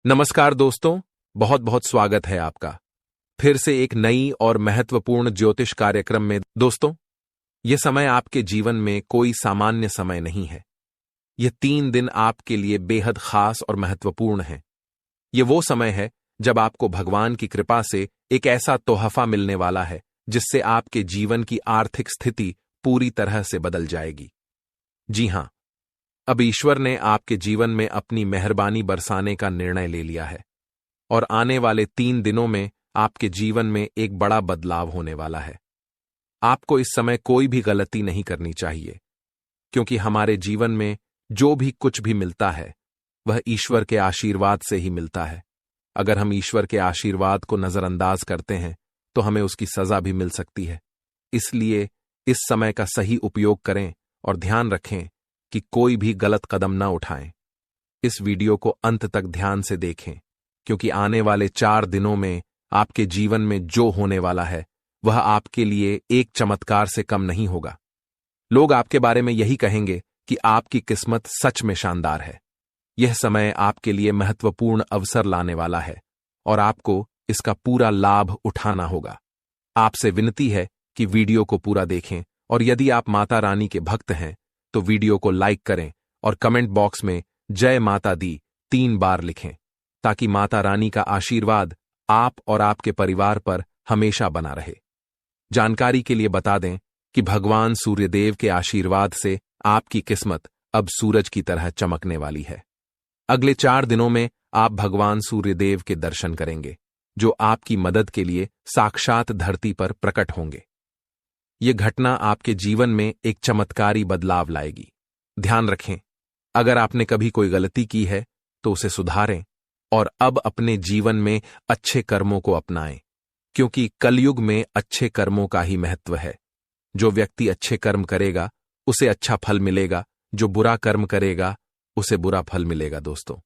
नमस्कार दोस्तों, बहुत बहुत स्वागत है आपका फिर से एक नई और महत्वपूर्ण ज्योतिष कार्यक्रम में। दोस्तों, यह समय आपके जीवन में कोई सामान्य समय नहीं है। यह 3 दिन आपके लिए बेहद खास और महत्वपूर्ण है। यह वो समय है जब आपको भगवान की कृपा से एक ऐसा तोहफा मिलने वाला है जिससे आपके जीवन की आर्थिक स्थिति पूरी तरह से बदल जाएगी। जी हां, अब ईश्वर ने आपके जीवन में अपनी मेहरबानी बरसाने का निर्णय ले लिया है और आने वाले 3 दिनों में आपके जीवन में एक बड़ा बदलाव होने वाला है। आपको इस समय कोई भी गलती नहीं करनी चाहिए, क्योंकि हमारे जीवन में जो भी कुछ भी मिलता है वह ईश्वर के आशीर्वाद से ही मिलता है। अगर हम ईश्वर के आशीर्वाद को नजरअंदाज करते हैं तो हमें उसकी सजा भी मिल सकती है। इसलिए इस समय का सही उपयोग करें और ध्यान रखें कि कोई भी गलत कदम न उठाएं। इस वीडियो को अंत तक ध्यान से देखें, क्योंकि आने वाले 4 दिनों में आपके जीवन में जो होने वाला है वह आपके लिए एक चमत्कार से कम नहीं होगा। लोग आपके बारे में यही कहेंगे कि आपकी किस्मत सच में शानदार है। यह समय आपके लिए महत्वपूर्ण अवसर लाने वाला है और आपको इसका पूरा लाभ उठाना होगा। आपसे विनती है कि वीडियो को पूरा देखें और यदि आप माता रानी के भक्त हैं तो वीडियो को लाइक करें और कमेंट बॉक्स में जय माता दी 3 बार लिखें, ताकि माता रानी का आशीर्वाद आप और आपके परिवार पर हमेशा बना रहे। जानकारी के लिए बता दें कि भगवान सूर्यदेव के आशीर्वाद से आपकी किस्मत अब सूरज की तरह चमकने वाली है। अगले 4 दिनों में आप भगवान सूर्यदेव के दर्शन करेंगे, जो आपकी मदद के लिए साक्षात धरती पर प्रकट होंगे। यह घटना आपके जीवन में एक चमत्कारी बदलाव लाएगी। ध्यान रखें, अगर आपने कभी कोई गलती की है तो उसे सुधारें और अब अपने जीवन में अच्छे कर्मों को अपनाएं, क्योंकि कलयुग में अच्छे कर्मों का ही महत्व है। जो व्यक्ति अच्छे कर्म करेगा उसे अच्छा फल मिलेगा, जो बुरा कर्म करेगा उसे बुरा फल मिलेगा। दोस्तों,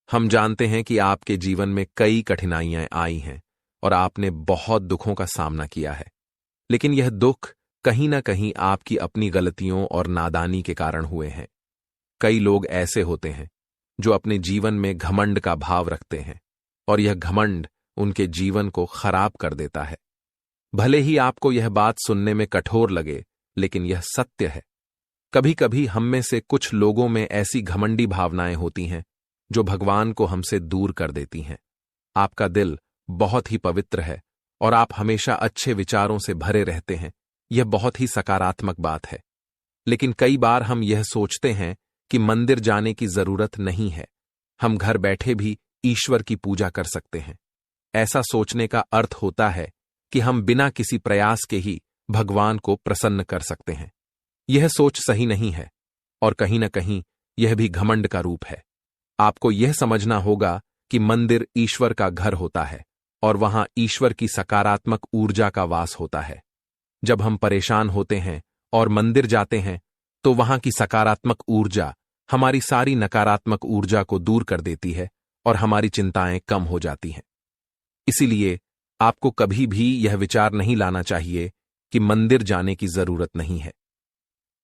हम जानते हैं कि आपके जीवन में कई कठिनाइयां आई हैं और आपने बहुत दुखों का सामना किया है, लेकिन यह दुख कहीं ना कहीं आपकी अपनी गलतियों और नादानी के कारण हुए हैं। कई लोग ऐसे होते हैं जो अपने जीवन में घमंड का भाव रखते हैं और यह घमंड उनके जीवन को खराब कर देता है। भले ही आपको यह बात सुनने में कठोर लगे, लेकिन यह सत्य है। कभी कभी हम में से कुछ लोगों में ऐसी घमंडी भावनाएं होती हैं जो भगवान को हमसे दूर कर देती हैं। आपका दिल बहुत ही पवित्र है और आप हमेशा अच्छे विचारों से भरे रहते हैं। यह बहुत ही सकारात्मक बात है, लेकिन कई बार हम यह सोचते हैं कि मंदिर जाने की जरूरत नहीं है, हम घर बैठे भी ईश्वर की पूजा कर सकते हैं। ऐसा सोचने का अर्थ होता है कि हम बिना किसी प्रयास के ही भगवान को प्रसन्न कर सकते हैं। यह सोच सही नहीं है और कहीं ना कहीं यह भी घमंड का रूप है। आपको यह समझना होगा कि मंदिर ईश्वर का घर होता है और वहां ईश्वर की सकारात्मक ऊर्जा का वास होता है। जब हम परेशान होते हैं और मंदिर जाते हैं तो वहां की सकारात्मक ऊर्जा हमारी सारी नकारात्मक ऊर्जा को दूर कर देती है और हमारी चिंताएं कम हो जाती हैं। इसीलिए आपको कभी भी यह विचार नहीं लाना चाहिए कि मंदिर जाने की जरूरत नहीं है।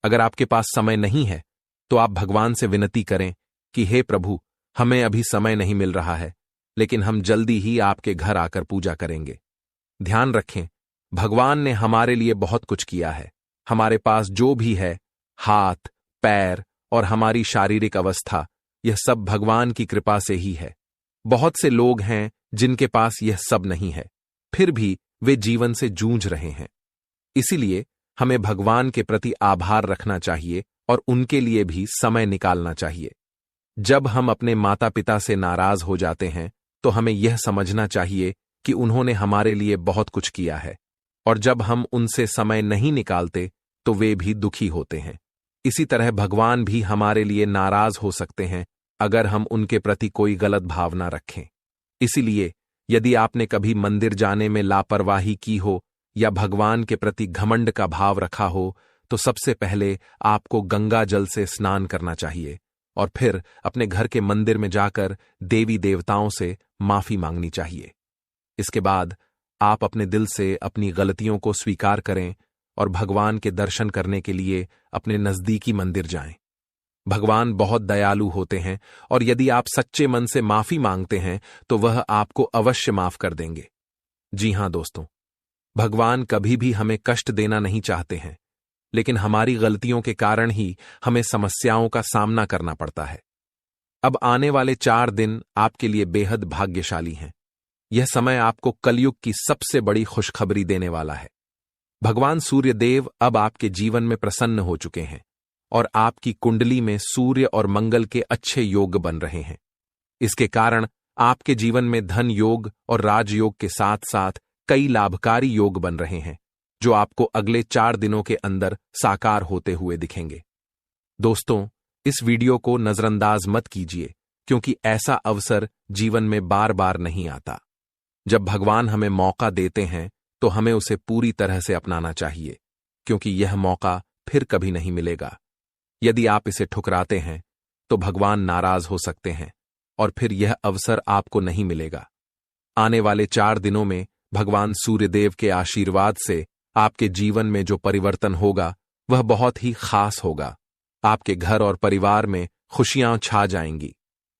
अगर आपके पास समय नहीं है तो आप भगवान से विनती करें कि हे प्रभु, हमें अभी समय नहीं मिल रहा है, लेकिन हम जल्दी ही आपके घर आकर पूजा करेंगे। ध्यान रखें, भगवान ने हमारे लिए बहुत कुछ किया है। हमारे पास जो भी है, हाथ, पैर और हमारी शारीरिक अवस्था, यह सब भगवान की कृपा से ही है। बहुत से लोग हैं जिनके पास यह सब नहीं है, फिर भी वे जीवन से जूझ रहे हैं। इसीलिए हमें भगवान के प्रति आभार रखना चाहिए और उनके लिए भी समय निकालना चाहिए। जब हम अपने माता पिता से नाराज हो जाते हैं तो हमें यह समझना चाहिए कि उन्होंने हमारे लिए बहुत कुछ किया है, और जब हम उनसे समय नहीं निकालते तो वे भी दुखी होते हैं। इसी तरह भगवान भी हमारे लिए नाराज हो सकते हैं अगर हम उनके प्रति कोई गलत भावना रखें। इसीलिए यदि आपने कभी मंदिर जाने में लापरवाही की हो या भगवान के प्रति घमंड का भाव रखा हो, तो सबसे पहले आपको गंगा जल से स्नान करना चाहिए और फिर अपने घर के मंदिर में जाकर देवी देवताओं से माफी मांगनी चाहिए। इसके बाद आप अपने दिल से अपनी गलतियों को स्वीकार करें और भगवान के दर्शन करने के लिए अपने नजदीकी मंदिर जाएं। भगवान बहुत दयालु होते हैं और यदि आप सच्चे मन से माफी मांगते हैं तो वह आपको अवश्य माफ कर देंगे। जी हां दोस्तों, भगवान कभी भी हमें कष्ट देना नहीं चाहते हैं, लेकिन हमारी गलतियों के कारण ही हमें समस्याओं का सामना करना पड़ता है। अब आने वाले 4 दिन आपके लिए बेहद भाग्यशाली हैं। यह समय आपको कलयुग की सबसे बड़ी खुशखबरी देने वाला है। भगवान सूर्य देव अब आपके जीवन में प्रसन्न हो चुके हैं और आपकी कुंडली में सूर्य और मंगल के अच्छे योग बन रहे हैं। इसके कारण आपके जीवन में धन योग और राजयोग के साथ साथ कई लाभकारी योग बन रहे हैं, जो आपको अगले 4 दिनों के अंदर साकार होते हुए दिखेंगे। दोस्तों, इस वीडियो को नजरअंदाज मत कीजिए, क्योंकि ऐसा अवसर जीवन में बार बार नहीं आता। जब भगवान हमें मौका देते हैं तो हमें उसे पूरी तरह से अपनाना चाहिए, क्योंकि यह मौका फिर कभी नहीं मिलेगा। यदि आप इसे ठुकराते हैं तो भगवान नाराज हो सकते हैं और फिर यह अवसर आपको नहीं मिलेगा। आने वाले 4 दिनों में भगवान सूर्यदेव के आशीर्वाद से आपके जीवन में जो परिवर्तन होगा वह बहुत ही खास होगा। आपके घर और परिवार में खुशियां छा जाएंगी।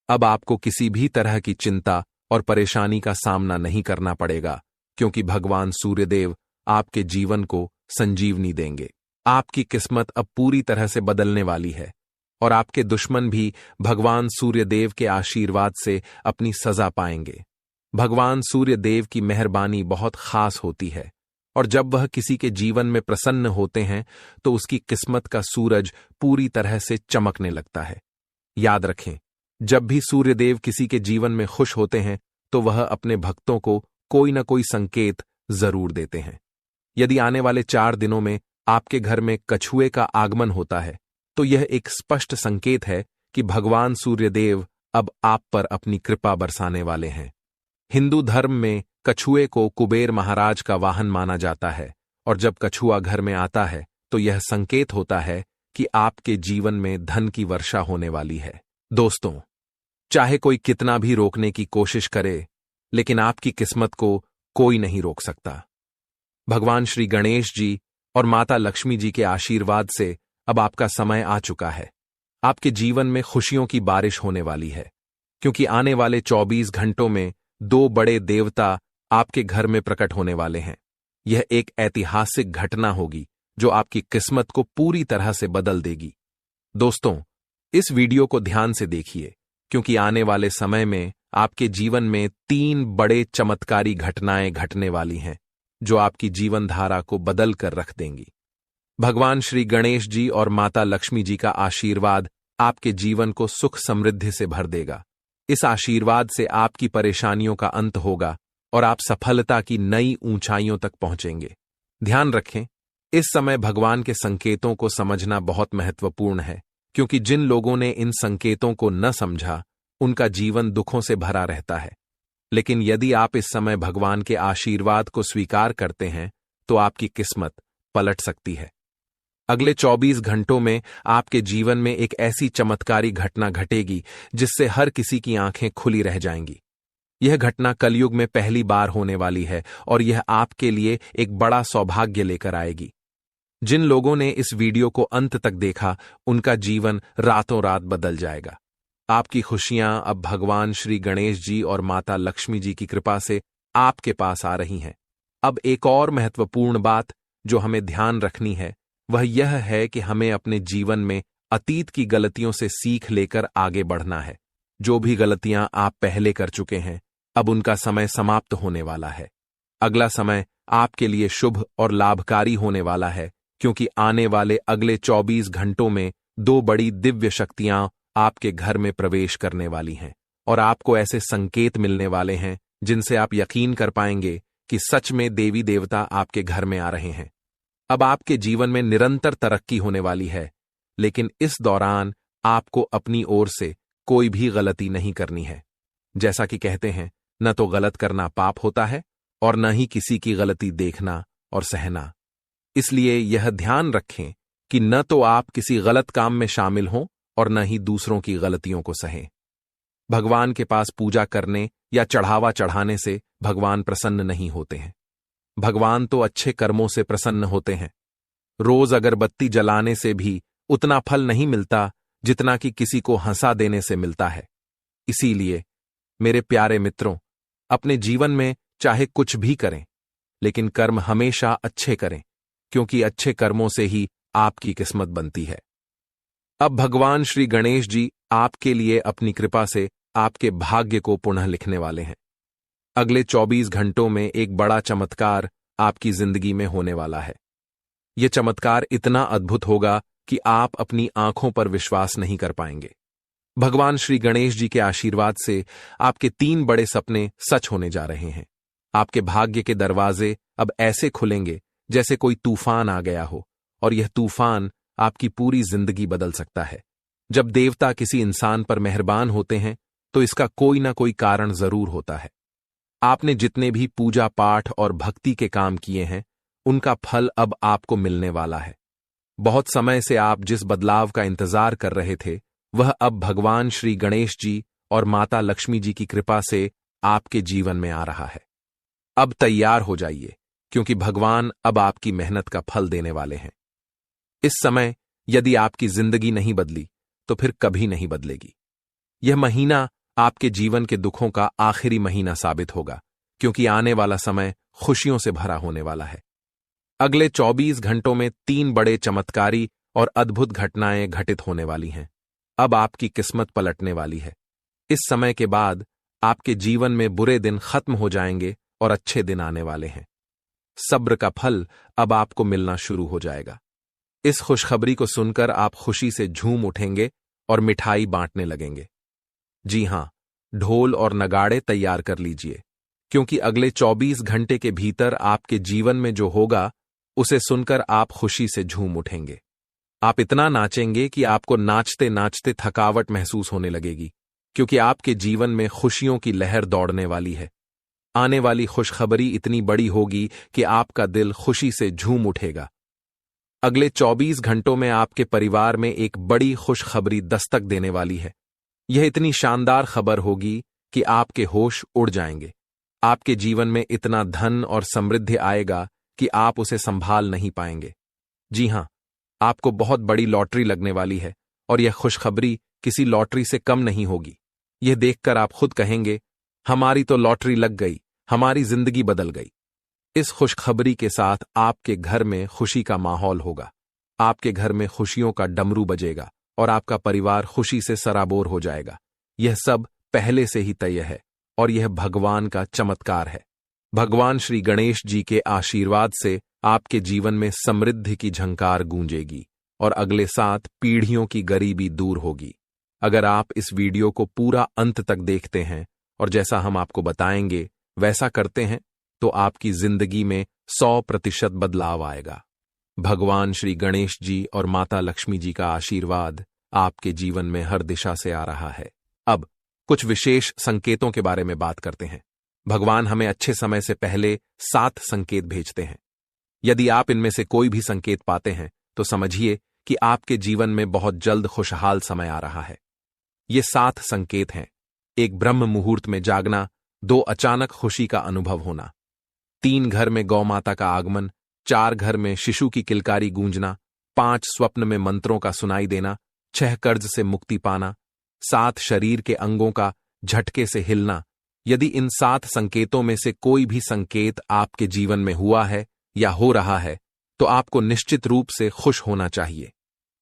अब आपको किसी भी तरह की चिंता और परेशानी का सामना नहीं करना पड़ेगा, क्योंकि भगवान सूर्यदेव आपके जीवन को संजीवनी देंगे। आपकी किस्मत अब पूरी तरह से बदलने वाली है और आपके दुश्मन भी भगवान सूर्यदेव के आशीर्वाद से अपनी सजा पाएंगे। भगवान सूर्यदेव की मेहरबानी बहुत खास होती है और जब वह किसी के जीवन में प्रसन्न होते हैं तो उसकी किस्मत का सूरज पूरी तरह से चमकने लगता है। याद रखें, जब भी सूर्यदेव किसी के जीवन में खुश होते हैं तो वह अपने भक्तों को कोई न कोई संकेत जरूर देते हैं। यदि आने वाले 4 दिनों में आपके घर में कछुए का आगमन होता है तो यह एक स्पष्ट संकेत है कि भगवान सूर्यदेव अब आप पर अपनी कृपा बरसाने वाले हैं। हिंदू धर्म में कछुए को कुबेर महाराज का वाहन माना जाता है और जब कछुआ घर में आता है तो यह संकेत होता है कि आपके जीवन में धन की वर्षा होने वाली है। दोस्तों, चाहे कोई कितना भी रोकने की कोशिश करे, लेकिन आपकी किस्मत को कोई नहीं रोक सकता। भगवान श्री गणेश जी और माता लक्ष्मी जी के आशीर्वाद से अब आपका समय आ चुका है। आपके जीवन में खुशियों की बारिश होने वाली है, क्योंकि आने वाले 24 घंटों में 2 बड़े देवता आपके घर में प्रकट होने वाले हैं। यह एक ऐतिहासिक घटना होगी जो आपकी किस्मत को पूरी तरह से बदल देगी। दोस्तों, इस वीडियो को ध्यान से देखिए, क्योंकि आने वाले समय में आपके जीवन में 3 बड़े चमत्कारी घटनाएं घटने वाली हैं, जो आपकी जीवन धारा को बदल कर रख देंगी। भगवान श्री गणेश जी और माता लक्ष्मी जी का आशीर्वाद आपके जीवन को सुख समृद्धि से भर देगा। इस आशीर्वाद से आपकी परेशानियों का अंत होगा और आप सफलता की नई ऊंचाइयों तक पहुंचेंगे। ध्यान रखें, इस समय भगवान के संकेतों को समझना बहुत महत्वपूर्ण है, क्योंकि जिन लोगों ने इन संकेतों को न समझा उनका जीवन दुखों से भरा रहता है। लेकिन यदि आप इस समय भगवान के आशीर्वाद को स्वीकार करते हैं तो आपकी किस्मत पलट सकती है। अगले 24 घंटों में आपके जीवन में एक ऐसी चमत्कारी घटना घटेगी जिससे हर किसी की आंखें खुली रह जाएंगी। यह घटना कलयुग में पहली बार होने वाली है और यह आपके लिए एक बड़ा सौभाग्य लेकर आएगी। जिन लोगों ने इस वीडियो को अंत तक देखा उनका जीवन रातों रात बदल जाएगा। आपकी खुशियां अब भगवान श्री गणेश जी और माता लक्ष्मी जी की कृपा से आपके पास आ रही हैं। अब एक और महत्वपूर्ण बात जो हमें ध्यान रखनी है वह यह है कि हमें अपने जीवन में अतीत की गलतियों से सीख लेकर आगे बढ़ना है। जो भी गलतियां आप पहले कर चुके हैं, अब उनका समय समाप्त होने वाला है। अगला समय आपके लिए शुभ और लाभकारी होने वाला है, क्योंकि आने वाले अगले 24 घंटों में 2 बड़ी दिव्य शक्तियां आपके घर में प्रवेश करने वाली हैं और आपको ऐसे संकेत मिलने वाले हैं जिनसे आप यकीन कर पाएंगे कि सच में देवी देवता आपके घर में आ रहे हैं। अब आपके जीवन में निरंतर तरक्की होने वाली है, लेकिन इस दौरान आपको अपनी ओर से कोई भी गलती नहीं करनी है। जैसा कि कहते हैं, न तो गलत करना पाप होता है और न ही किसी की गलती देखना और सहना। इसलिए यह ध्यान रखें कि न तो आप किसी गलत काम में शामिल हों और न ही दूसरों की गलतियों को सहें। भगवान के पास पूजा करने या चढ़ावा चढ़ाने से भगवान प्रसन्न नहीं होते हैं। भगवान तो अच्छे कर्मों से प्रसन्न होते हैं। रोज अगरबत्ती जलाने से भी उतना फल नहीं मिलता जितना कि किसी को हंसा देने से मिलता है। इसीलिए मेरे प्यारे मित्रों, अपने जीवन में चाहे कुछ भी करें, लेकिन कर्म हमेशा अच्छे करें, क्योंकि अच्छे कर्मों से ही आपकी किस्मत बनती है। अब भगवान श्री गणेश जी आपके लिए अपनी कृपा से आपके भाग्य को पुनः लिखने वाले हैं। अगले 24 घंटों में एक बड़ा चमत्कार आपकी जिंदगी में होने वाला है। यह चमत्कार इतना अद्भुत होगा कि आप अपनी आंखों पर विश्वास नहीं कर पाएंगे। भगवान श्री गणेश जी के आशीर्वाद से आपके 3 बड़े सपने सच होने जा रहे हैं। आपके भाग्य के दरवाजे अब ऐसे खुलेंगे जैसे कोई तूफान आ गया हो, और यह तूफान आपकी पूरी जिंदगी बदल सकता है। जब देवता किसी इंसान पर मेहरबान होते हैं तो इसका कोई ना कोई कारण जरूर होता है। आपने जितने भी पूजा पाठ और भक्ति के काम किए हैं, उनका फल अब आपको मिलने वाला है। बहुत समय से आप जिस बदलाव का इंतजार कर रहे थे, वह अब भगवान श्री गणेश जी और माता लक्ष्मी जी की कृपा से आपके जीवन में आ रहा है। अब तैयार हो जाइए, क्योंकि भगवान अब आपकी मेहनत का फल देने वाले हैं। इस समय यदि आपकी जिंदगी नहीं बदली तो फिर कभी नहीं बदलेगी। यह महीना आपके जीवन के दुखों का आखिरी महीना साबित होगा, क्योंकि आने वाला समय खुशियों से भरा होने वाला है। अगले 24 घंटों में 3 बड़े चमत्कारी और अद्भुत घटनाएं घटित होने वाली हैं। अब आपकी किस्मत पलटने वाली है। इस समय के बाद आपके जीवन में बुरे दिन खत्म हो जाएंगे और अच्छे दिन आने वाले हैं। सब्र का फल अब आपको मिलना शुरू हो जाएगा। इस खुशखबरी को सुनकर आप खुशी से झूम उठेंगे और मिठाई बांटने लगेंगे। जी हां, ढोल और नगाड़े तैयार कर लीजिए, क्योंकि अगले 24 घंटे के भीतर आपके जीवन में जो होगा उसे सुनकर आप खुशी से झूम उठेंगे। आप इतना नाचेंगे कि आपको नाचते नाचते थकावट महसूस होने लगेगी, क्योंकि आपके जीवन में खुशियों की लहर दौड़ने वाली है। आने वाली खुशखबरी इतनी बड़ी होगी कि आपका दिल खुशी से झूम उठेगा। अगले 24 घंटों में आपके परिवार में एक बड़ी खुशखबरी दस्तक देने वाली है। यह इतनी शानदार खबर होगी कि आपके होश उड़ जाएंगे। आपके जीवन में इतना धन और समृद्धि आएगा कि आप उसे संभाल नहीं पाएंगे। जी हां, आपको बहुत बड़ी लॉटरी लगने वाली है, और यह खुशखबरी किसी लॉटरी से कम नहीं होगी। यह देखकर आप खुद कहेंगे, हमारी तो लॉटरी लग गई, हमारी जिंदगी बदल गई। इस खुशखबरी के साथ आपके घर में खुशी का माहौल होगा। आपके घर में खुशियों का डमरू बजेगा और आपका परिवार खुशी से सराबोर हो जाएगा। यह सब पहले से ही तय है, और यह भगवान का चमत्कार है। भगवान श्री गणेश जी के आशीर्वाद से आपके जीवन में समृद्धि की झंकार गूंजेगी और अगले 7 पीढ़ियों की गरीबी दूर होगी। अगर आप इस वीडियो को पूरा अंत तक देखते हैं और जैसा हम आपको बताएंगे वैसा करते हैं, तो आपकी जिंदगी में 100% बदलाव आएगा। भगवान श्री गणेश जी और माता लक्ष्मी जी का आशीर्वाद आपके जीवन में हर दिशा से आ रहा है। अब कुछ विशेष संकेतों के बारे में बात करते हैं। भगवान हमें अच्छे समय से पहले 7 संकेत भेजते हैं। यदि आप इनमें से कोई भी संकेत पाते हैं तो समझिए कि आपके जीवन में बहुत जल्द खुशहाल समय आ रहा है। ये 7 संकेत हैं: 1 ब्रह्म मुहूर्त में जागना, 2 अचानक खुशी का अनुभव होना, 3 घर में गौ माता का आगमन, 4 घर में शिशु की किलकारी गूंजना, 5 स्वप्न में मंत्रों का सुनाई देना, 6 कर्ज से मुक्ति पाना, 7 शरीर के अंगों का झटके से हिलना। यदि इन 7 संकेतों में से कोई भी संकेत आपके जीवन में हुआ है या हो रहा है, तो आपको निश्चित रूप से खुश होना चाहिए।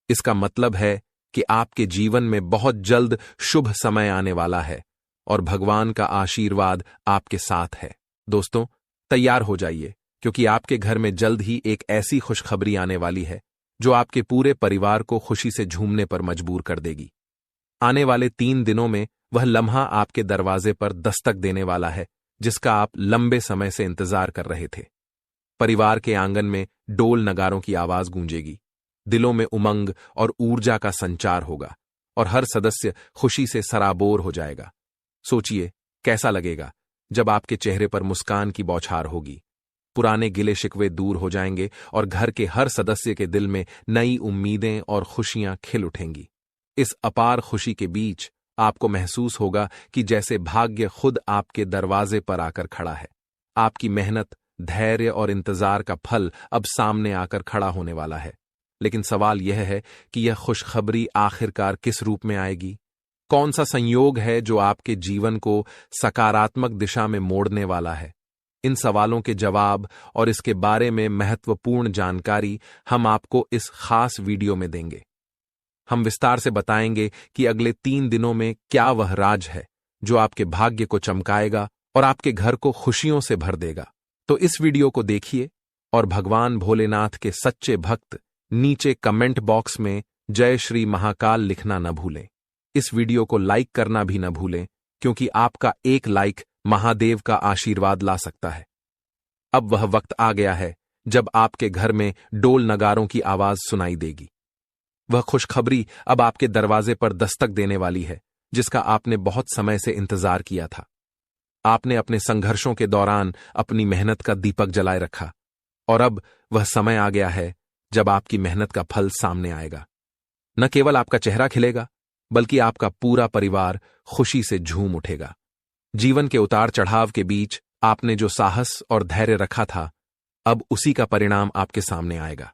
इसका मतलब है कि आपके जीवन में बहुत जल्द शुभ समय आने वाला है और भगवान का आशीर्वाद आपके साथ है। दोस्तों, तैयार हो जाइए, क्योंकि आपके घर में जल्द ही एक ऐसी खुशखबरी आने वाली है जो आपके पूरे परिवार को खुशी से झूमने पर मजबूर कर देगी। आने वाले 3 दिनों में वह लम्हा आपके दरवाजे पर दस्तक देने वाला है जिसका आप लंबे समय से इंतजार कर रहे थे। परिवार के आंगन में डोल नगारों की आवाज गूंजेगी, दिलों में उमंग और ऊर्जा का संचार होगा और हर सदस्य खुशी से सराबोर हो जाएगा। सोचिए कैसा लगेगा जब आपके चेहरे पर मुस्कान की बौछार होगी। पुराने गिले शिकवे दूर हो जाएंगे और घर के हर सदस्य के दिल में नई उम्मीदें और खुशियां खिल उठेंगी। इस अपार खुशी के बीच आपको महसूस होगा कि जैसे भाग्य खुद आपके दरवाजे पर आकर खड़ा है। आपकी मेहनत, धैर्य और इंतजार का फल अब सामने आकर खड़ा होने वाला है। लेकिन सवाल यह है कि यह खुशखबरी आखिरकार किस रूप में आएगी? कौन सा संयोग है जो आपके जीवन को सकारात्मक दिशा में मोड़ने वाला है? इन सवालों के जवाब और इसके बारे में महत्वपूर्ण जानकारी हम आपको इस खास वीडियो में देंगे। हम विस्तार से बताएंगे कि अगले 3 दिनों में क्या वह राज है जो आपके भाग्य को चमकाएगा और आपके घर को खुशियों से भर देगा। तो इस वीडियो को देखिए और भगवान भोलेनाथ के सच्चे भक्त नीचे कमेंट बॉक्स में जय श्री महाकाल लिखना न भूलें। इस वीडियो को लाइक करना भी न भूलें, क्योंकि आपका एक लाइक महादेव का आशीर्वाद ला सकता है। अब वह वक्त आ गया है जब आपके घर में डोल नगारों की आवाज सुनाई देगी। वह खुशखबरी अब आपके दरवाजे पर दस्तक देने वाली है, जिसका आपने बहुत समय से इंतजार किया था। आपने अपने संघर्षों के दौरान अपनी मेहनत का दीपक जलाए रखा, और अब वह समय आ गया है जब आपकी मेहनत का फल सामने आएगा। न केवल आपका चेहरा खिलेगा, बल्कि आपका पूरा परिवार खुशी से झूम उठेगा। जीवन के उतार चढ़ाव के बीच आपने जो साहस और धैर्य रखा था, अब उसी का परिणाम आपके सामने आएगा।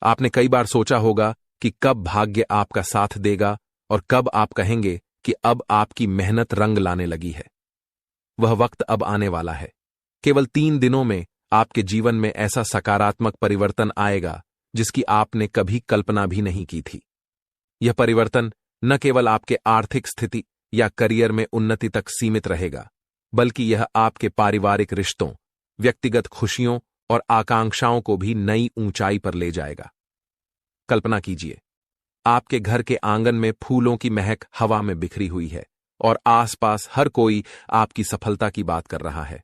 आपने कई बार सोचा होगा कि कब भाग्य आपका साथ देगा और कब आप कहेंगे कि अब आपकी मेहनत रंग लाने लगी है। वह वक्त अब आने वाला है। केवल 3 दिनों में आपके जीवन में ऐसा सकारात्मक परिवर्तन आएगा जिसकी आपने कभी कल्पना भी नहीं की थी। यह परिवर्तन न केवल आपके आर्थिक स्थिति या करियर में उन्नति तक सीमित रहेगा, बल्कि यह आपके पारिवारिक रिश्तों, व्यक्तिगत खुशियों और आकांक्षाओं को भी नई ऊंचाई पर ले जाएगा। कल्पना कीजिए, आपके घर के आंगन में फूलों की महक हवा में बिखरी हुई है और आसपास हर कोई आपकी सफलता की बात कर रहा है।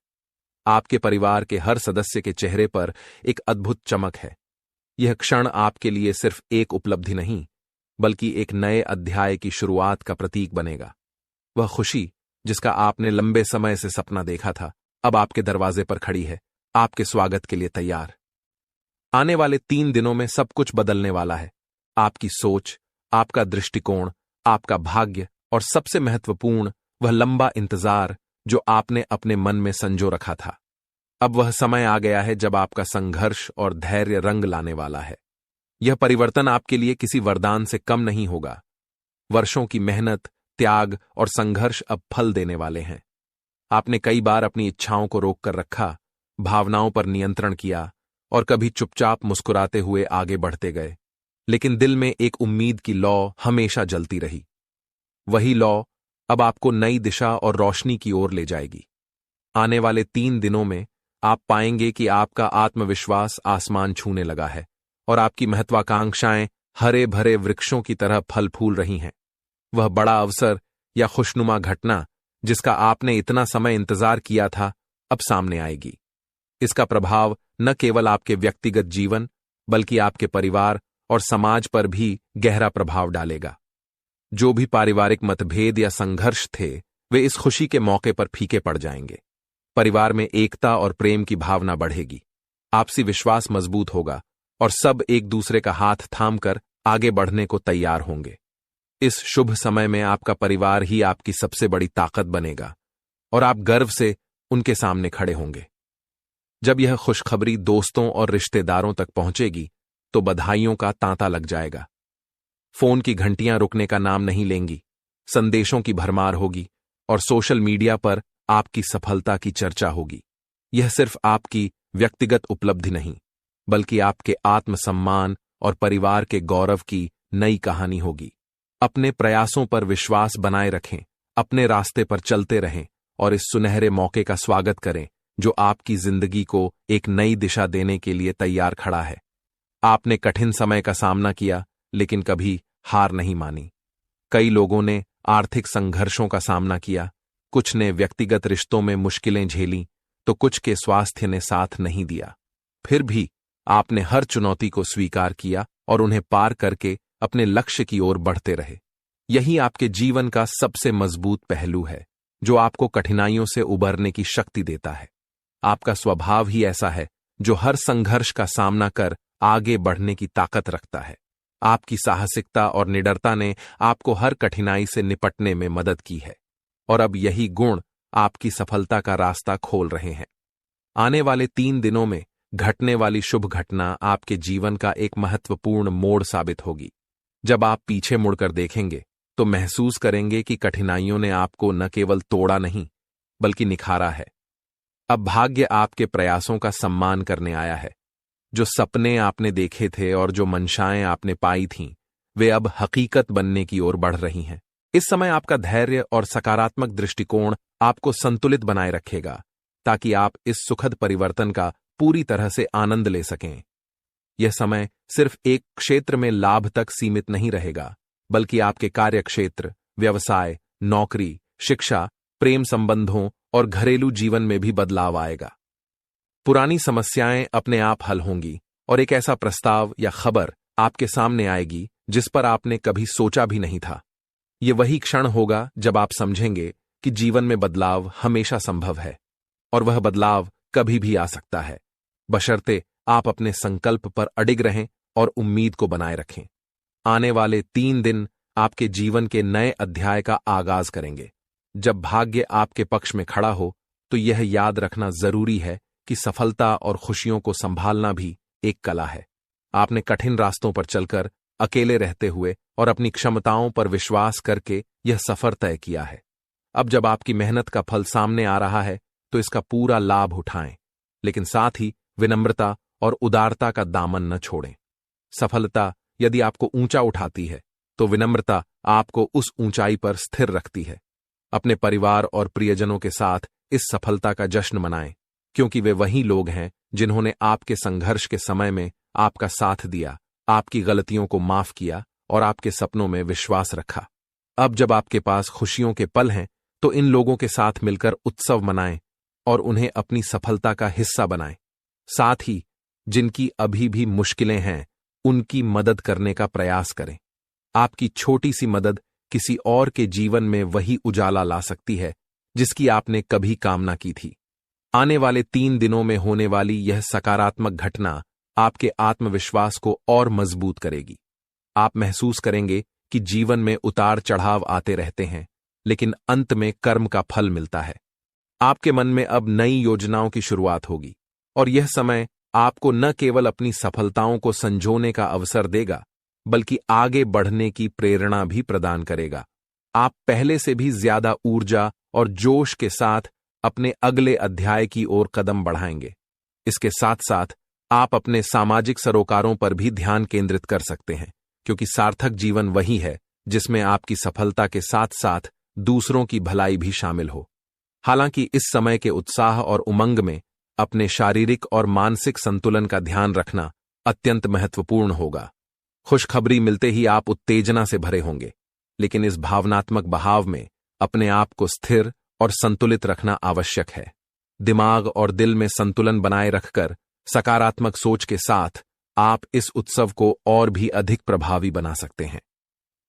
आपके परिवार के हर सदस्य के चेहरे पर एक अद्भुत चमक है। यह क्षण आपके लिए सिर्फ एक उपलब्धि नहीं, बल्कि एक नए अध्याय की शुरुआत का प्रतीक बनेगा। वह खुशी जिसका आपने लंबे समय से सपना देखा था, अब आपके दरवाजे पर खड़ी है, आपके स्वागत के लिए तैयार। आने वाले 3 दिनों में सब कुछ बदलने वाला है। आपकी सोच, आपका दृष्टिकोण, आपका भाग्य और सबसे महत्वपूर्ण वह लंबा इंतजार जो आपने अपने मन में संजो रखा था। अब वह समय आ गया है जब आपका संघर्ष और धैर्य रंग लाने वाला है। यह परिवर्तन आपके लिए किसी वरदान से कम नहीं होगा। वर्षों की मेहनत, त्याग और संघर्ष अब फल देने वाले हैं। आपने कई बार अपनी इच्छाओं को रोक कर रखा, भावनाओं पर नियंत्रण किया और कभी चुपचाप मुस्कुराते हुए आगे बढ़ते गए, लेकिन दिल में एक उम्मीद की लौ हमेशा जलती रही। वही लौ अब आपको नई दिशा और रोशनी की ओर ले जाएगी। आने वाले 3 दिनों में आप पाएंगे कि आपका आत्मविश्वास आसमान छूने लगा है और आपकी महत्वाकांक्षाएं हरे भरे वृक्षों की तरह फल फूल रही हैं। वह बड़ा अवसर या खुशनुमा घटना जिसका आपने इतना समय इंतजार किया था, अब सामने आएगी। इसका प्रभाव न केवल आपके व्यक्तिगत जीवन, बल्कि आपके परिवार और समाज पर भी गहरा प्रभाव डालेगा। जो भी पारिवारिक मतभेद या संघर्ष थे, वे इस खुशी के मौके पर फीके पड़ जाएंगे। परिवार में एकता और प्रेम की भावना बढ़ेगी, आपसी विश्वास मजबूत होगा और सब एक दूसरे का हाथ थामकर आगे बढ़ने को तैयार होंगे। इस शुभ समय में आपका परिवार ही आपकी सबसे बड़ी ताकत बनेगा और आप गर्व से उनके सामने खड़े होंगे। जब यह खुशखबरी दोस्तों और रिश्तेदारों तक पहुंचेगी, तो बधाइयों का तांता लग जाएगा। फोन की घंटियां रुकने का नाम नहीं लेंगी, संदेशों की भरमार होगी और सोशल मीडिया पर आपकी सफलता की चर्चा होगी। यह सिर्फ आपकी व्यक्तिगत उपलब्धि नहीं, बल्कि आपके आत्मसम्मान और परिवार के गौरव की नई कहानी होगी। अपने प्रयासों पर विश्वास बनाए रखें, अपने रास्ते पर चलते रहें और इस सुनहरे मौके का स्वागत करें जो आपकी जिंदगी को एक नई दिशा देने के लिए तैयार खड़ा है। आपने कठिन समय का सामना किया, लेकिन कभी हार नहीं मानी। कई लोगों ने आर्थिक संघर्षों का सामना किया, कुछ ने व्यक्तिगत रिश्तों में मुश्किलें झेली, तो कुछ के स्वास्थ्य ने साथ नहीं दिया। फिर भी आपने हर चुनौती को स्वीकार किया और उन्हें पार करके अपने लक्ष्य की ओर बढ़ते रहे। यही आपके जीवन का सबसे मजबूत पहलू है, जो आपको कठिनाइयों से उबरने की शक्ति देता है। आपका स्वभाव ही ऐसा है जो हर संघर्ष का सामना कर आगे बढ़ने की ताकत रखता है। आपकी साहसिकता और निडरता ने आपको हर कठिनाई से निपटने में मदद की है और अब यही गुण आपकी सफलता का रास्ता खोल रहे हैं। आने वाले 3 दिनों में घटने वाली शुभ घटना आपके जीवन का एक महत्वपूर्ण मोड़ साबित होगी। जब आप पीछे मुड़कर देखेंगे तो महसूस करेंगे कि कठिनाइयों ने आपको न केवल तोड़ा नहीं बल्कि निखारा है। अब भाग्य आपके प्रयासों का सम्मान करने आया है। जो सपने आपने देखे थे और जो मंशाएं आपने पाई थीं, वे अब हकीकत बनने की ओर बढ़ रही हैं। इस समय आपका धैर्य और सकारात्मक दृष्टिकोण आपको संतुलित बनाए रखेगा, ताकि आप इस सुखद परिवर्तन का पूरी तरह से आनंद ले सकें। यह समय सिर्फ एक क्षेत्र में लाभ तक सीमित नहीं रहेगा, बल्कि आपके कार्यक्षेत्र, व्यवसाय, नौकरी, शिक्षा, प्रेम संबंधों और घरेलू जीवन में भी बदलाव आएगा। पुरानी समस्याएं अपने आप हल होंगी और एक ऐसा प्रस्ताव या खबर आपके सामने आएगी जिस पर आपने कभी सोचा भी नहीं था। यह वही क्षण होगा जब आप समझेंगे कि जीवन में बदलाव हमेशा संभव है और वह बदलाव कभी भी आ सकता है, बशर्ते आप अपने संकल्प पर अडिग रहें और उम्मीद को बनाए रखें। आने वाले 3 दिन आपके जीवन के नए अध्याय का आगाज करेंगे। जब भाग्य आपके पक्ष में खड़ा हो तो यह याद रखना जरूरी है कि सफलता और खुशियों को संभालना भी एक कला है। आपने कठिन रास्तों पर चलकर, अकेले रहते हुए और अपनी क्षमताओं पर विश्वास करके यह सफर तय किया है। अब जब आपकी मेहनत का फल सामने आ रहा है तो इसका पूरा लाभ उठाएं, लेकिन साथ ही विनम्रता और उदारता का दामन न छोड़ें। सफलता यदि आपको ऊंचा उठाती है तो विनम्रता आपको उस ऊंचाई पर स्थिर रखती है। अपने परिवार और प्रियजनों के साथ इस सफलता का जश्न मनाएं, क्योंकि वे वही लोग हैं जिन्होंने आपके संघर्ष के समय में आपका साथ दिया, आपकी गलतियों को माफ किया और आपके सपनों में विश्वास रखा। अब जब आपके पास खुशियों के पल हैं तो इन लोगों के साथ मिलकर उत्सव मनाएं और उन्हें अपनी सफलता का हिस्सा बनाएं। साथ ही जिनकी अभी भी मुश्किलें हैं, उनकी मदद करने का प्रयास करें। आपकी छोटी सी मदद किसी और के जीवन में वही उजाला ला सकती है जिसकी आपने कभी कामना की थी। आने वाले 3 दिनों में होने वाली यह सकारात्मक घटना आपके आत्मविश्वास को और मजबूत करेगी। आप महसूस करेंगे कि जीवन में उतार चढ़ाव आते रहते हैं, लेकिन अंत में कर्म का फल मिलता है। आपके मन में अब नई योजनाओं की शुरुआत होगी और यह समय आपको न केवल अपनी सफलताओं को संजोने का अवसर देगा, बल्कि आगे बढ़ने की प्रेरणा भी प्रदान करेगा। आप पहले से भी ज्यादा ऊर्जा और जोश के साथ अपने अगले अध्याय की ओर कदम बढ़ाएंगे। इसके साथ साथ आप अपने सामाजिक सरोकारों पर भी ध्यान केंद्रित कर सकते हैं, क्योंकि सार्थक जीवन वही है जिसमें आपकी सफलता के साथ साथ दूसरों की भलाई भी शामिल हो। हालांकि इस समय के उत्साह और उमंग में अपने शारीरिक और मानसिक संतुलन का ध्यान रखना अत्यंत महत्वपूर्ण होगा। खुशखबरी मिलते ही आप उत्तेजना से भरे होंगे, लेकिन इस भावनात्मक बहाव में अपने आप को स्थिर और संतुलित रखना आवश्यक है। दिमाग और दिल में संतुलन बनाए रखकर सकारात्मक सोच के साथ आप इस उत्सव को और भी अधिक प्रभावी बना सकते हैं।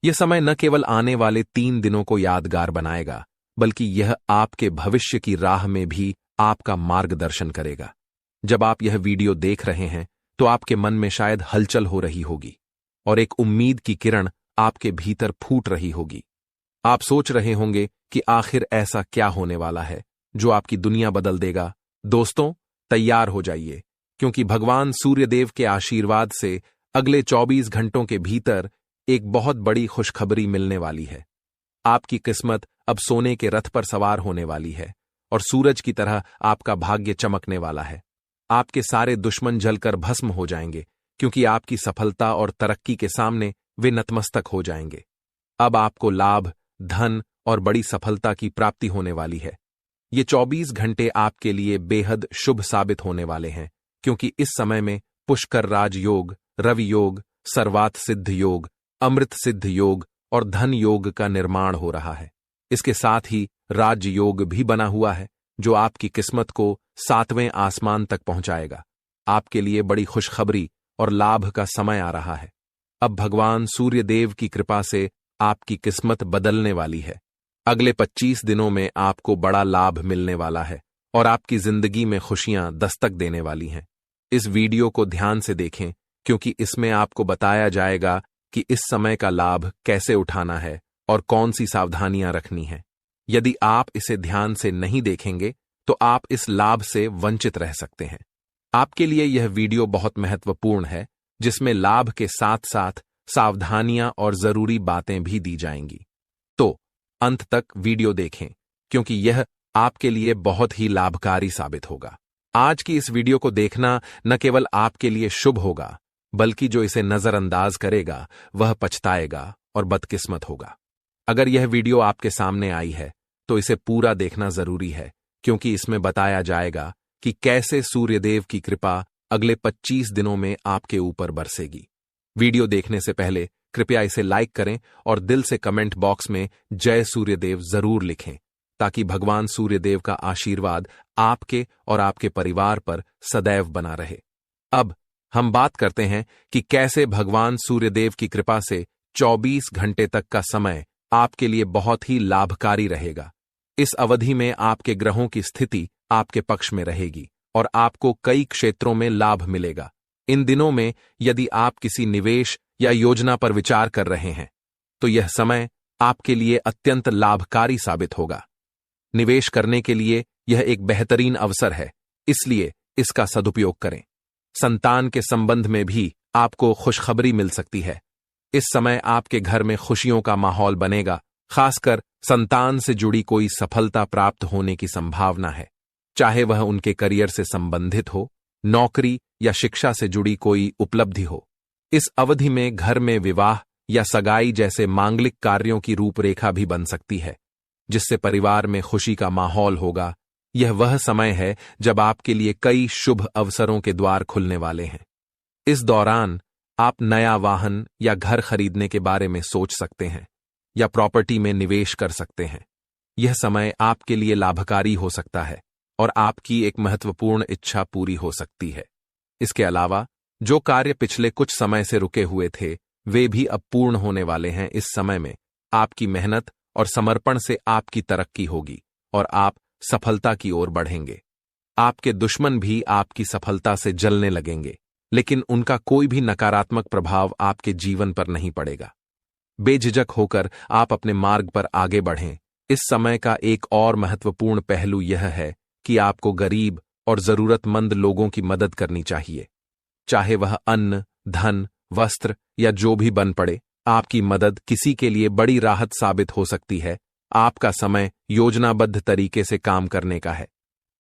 यह समय न केवल आने वाले 3 दिनों को यादगार बनाएगा, बल्कि यह आपके भविष्य की राह में भी आपका मार्गदर्शन करेगा। जब आप यह वीडियो देख रहे हैं तो आपके मन में शायद हलचल हो रही होगी और एक उम्मीद की किरण आपके भीतर फूट रही होगी। आप सोच रहे होंगे कि आखिर ऐसा क्या होने वाला है जो आपकी दुनिया बदल देगा। दोस्तों, तैयार हो जाइए, क्योंकि भगवान सूर्यदेव के आशीर्वाद से अगले 24 घंटों के भीतर एक बहुत बड़ी खुशखबरी मिलने वाली है। आपकी किस्मत अब सोने के रथ पर सवार होने वाली है और सूरज की तरह आपका भाग्य चमकने वाला है। आपके सारे दुश्मन जलकर भस्म हो जाएंगे, क्योंकि आपकी सफलता और तरक्की के सामने वे नतमस्तक हो जाएंगे। अब आपको लाभ, धन और बड़ी सफलता की प्राप्ति होने वाली है। ये 24 घंटे आपके लिए बेहद शुभ साबित होने वाले हैं, क्योंकि इस समय में पुष्कर राज योग, रवि योग, सर्वात सिद्ध योग, अमृत सिद्ध योग और धन योग का निर्माण हो रहा है। इसके साथ ही राज योग भी बना हुआ है, जो आपकी किस्मत को 7वें आसमान तक पहुंचाएगा। आपके लिए बड़ी खुशखबरी और लाभ का समय आ रहा है। अब भगवान सूर्यदेव की कृपा से आपकी किस्मत बदलने वाली है। अगले 25 दिनों में आपको बड़ा लाभ मिलने वाला है और आपकी जिंदगी में खुशियां दस्तक देने वाली हैं। इस वीडियो को ध्यान से देखें, क्योंकि इसमें आपको बताया जाएगा कि इस समय का लाभ कैसे उठाना है और कौन सी सावधानियां रखनी है। यदि आप इसे ध्यान से नहीं देखेंगे तो आप इस लाभ से वंचित रह सकते हैं। आपके लिए यह वीडियो बहुत महत्वपूर्ण है, जिसमें लाभ के साथ साथ सावधानियां और जरूरी बातें भी दी जाएंगी। तो अंत तक वीडियो देखें, क्योंकि यह आपके लिए बहुत ही लाभकारी साबित होगा। आज की इस वीडियो को देखना न केवल आपके लिए शुभ होगा, बल्कि जो इसे नजरअंदाज करेगा वह पछताएगा और बदकिस्मत होगा। अगर यह वीडियो आपके सामने आई है तो इसे पूरा देखना जरूरी है, क्योंकि इसमें बताया जाएगा कि कैसे सूर्यदेव की कृपा अगले 25 दिनों में आपके ऊपर बरसेगी। वीडियो देखने से पहले कृपया इसे लाइक करें और दिल से कमेंट बॉक्स में जय सूर्यदेव जरूर लिखें, ताकि भगवान सूर्यदेव का आशीर्वाद आपके और आपके परिवार पर सदैव बना रहे। अब हम बात करते हैं कि कैसे भगवान सूर्यदेव की कृपा से 24 घंटे तक का समय आपके लिए बहुत ही लाभकारी रहेगा। इस अवधि में आपके ग्रहों की स्थिति आपके पक्ष में रहेगी और आपको कई क्षेत्रों में लाभ मिलेगा। इन दिनों में यदि आप किसी निवेश या योजना पर विचार कर रहे हैं, तो यह समय आपके लिए अत्यंत लाभकारी साबित होगा। निवेश करने के लिए यह एक बेहतरीन अवसर है, इसलिए इसका सदुपयोग करें। संतान के संबंध में भी आपको खुशखबरी मिल सकती है। इस समय आपके घर में खुशियों का माहौल बनेगा, खासकर संतान से जुड़ी कोई सफलता प्राप्त होने की संभावना है, चाहे वह उनके करियर से संबंधित हो, नौकरी या शिक्षा से जुड़ी कोई उपलब्धि हो। इस अवधि में घर में विवाह या सगाई जैसे मांगलिक कार्यों की रूपरेखा भी बन सकती है, जिससे परिवार में खुशी का माहौल होगा। यह वह समय है जब आपके लिए कई शुभ अवसरों के द्वार खुलने वाले हैं। इस दौरान आप नया वाहन या घर खरीदने के बारे में सोच सकते हैं या प्रॉपर्टी में निवेश कर सकते हैं। यह समय आपके लिए लाभकारी हो सकता है और आपकी एक महत्वपूर्ण इच्छा पूरी हो सकती है। इसके अलावा जो कार्य पिछले कुछ समय से रुके हुए थे, वे भी अब पूर्ण होने वाले हैं। इस समय में आपकी मेहनत और समर्पण से आपकी तरक्की होगी और आप सफलता की ओर बढ़ेंगे। आपके दुश्मन भी आपकी सफलता से जलने लगेंगे, लेकिन उनका कोई भी नकारात्मक प्रभाव आपके जीवन पर नहीं पड़ेगा। बेझिझक होकर आप अपने मार्ग पर आगे बढ़ें। इस समय का एक और महत्वपूर्ण पहलू यह है कि आपको गरीब और जरूरतमंद लोगों की मदद करनी चाहिए, चाहे वह अन्न, धन, वस्त्र या जो भी बन पड़े। आपकी मदद किसी के लिए बड़ी राहत साबित हो सकती है। आपका समय योजनाबद्ध तरीके से काम करने का है।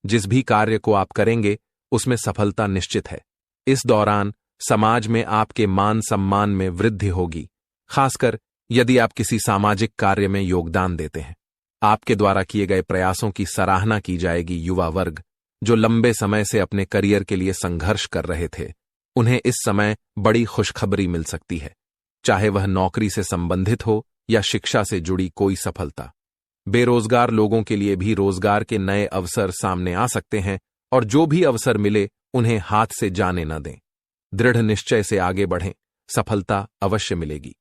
जिस भी कार्य को आप करेंगे, उसमें सफलता निश्चित है। इस दौरान समाज में आपके मान सम्मान में वृद्धि होगी, खासकर यदि आप किसी सामाजिक कार्य में योगदान देते हैं। आपके द्वारा किए गए प्रयासों की सराहना की जाएगी। युवा वर्ग जो लंबे समय से अपने करियर के लिए संघर्ष कर रहे थे, उन्हें इस समय बड़ी खुशखबरी मिल सकती है, चाहे वह नौकरी से संबंधित हो या शिक्षा से जुड़ी कोई सफलता। बेरोजगार लोगों के लिए भी रोजगार के नए अवसर सामने आ सकते हैं और जो भी अवसर मिले उन्हें हाथ से जाने न दें। दृढ़ निश्चय से आगे बढ़ें, सफलता अवश्य मिलेगी।